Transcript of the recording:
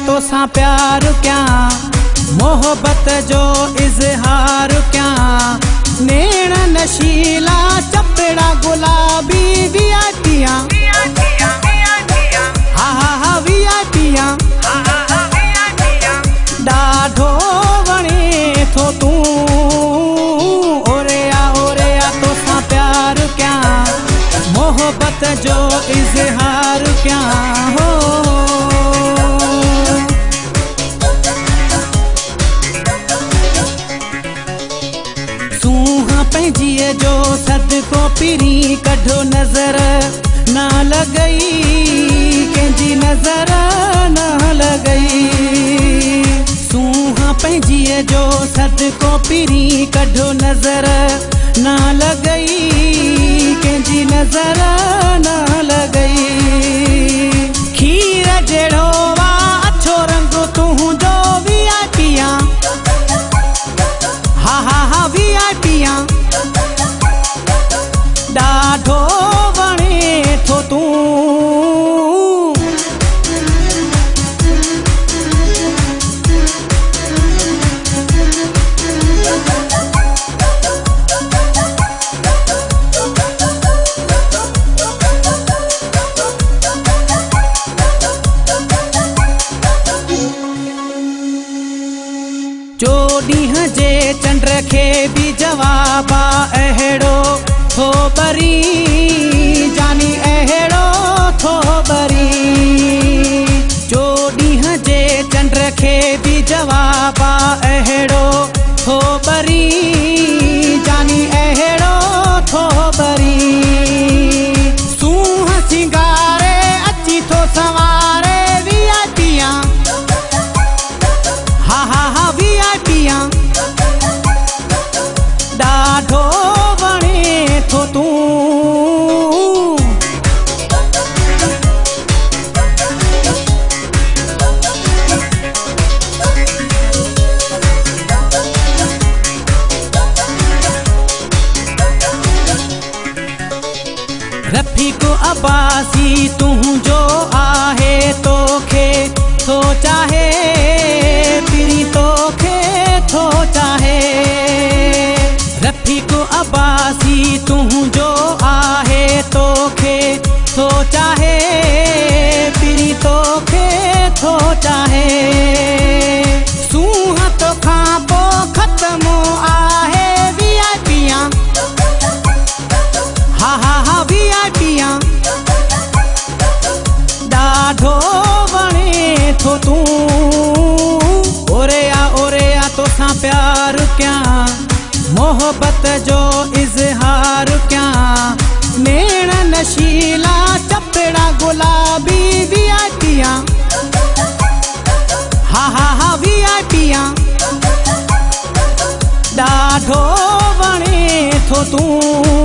तो सा प्यार क्या मोहब्बत जो इजहार क्या नैण नशीला चपड़ा गुलाबी वियाटियां हा हा हा वियाटियां डाढो वणे थो तू ओरे तो सा प्यार क्या मोहब्बत जो इजहार क्या हो सूहा पंहिंजीअ जो सदको पिरी कढो नज़र ना लॻई कंहिंजी नज़र न लॻई सूहा पंहिंजीअ जो सदको पिरी कढो नज़र ना लॻई कंहिंजी नज़र न लॻई खीर जहिड़ो वा अछो रंग तुंहिंजो वियाटियां हा हा हा वियाटियां डाढो वणे थो तू जो ॾींहं जे चंड खे बि जवाब अहिड़ो थो बरी जानी अहिड़ो थो बरी जो ॾींहं जे चंड खे बि जवाब अहिड़ो थो बरी जानी अहिड़ो थो बरी सूंह सिंगारे अची थो सवारे वियाटियां हा हा हा वियाटियां डाढो वणे थो तू रफ़ीक अब्बासी तुंहिंजो आहे तोखे थो चाहे पिरी तोखे थो चाहे रफ़ीक अब्बासी तुंहिंजो आहे तोखे थो चाहे पिरी तोखे थो चाहे सूंह तोखां पोइ ख़त्म आहे वियाटियां हा हा हा वियाटियां डाढो वणे थो तू ओरे आ तो सा प्यार क्या मोहब्बत जो इजहार क्या नैण नशीला चपड़ा गुलाबी वियाटियां हा हा हा वियाटियां डाढो वणे थो तू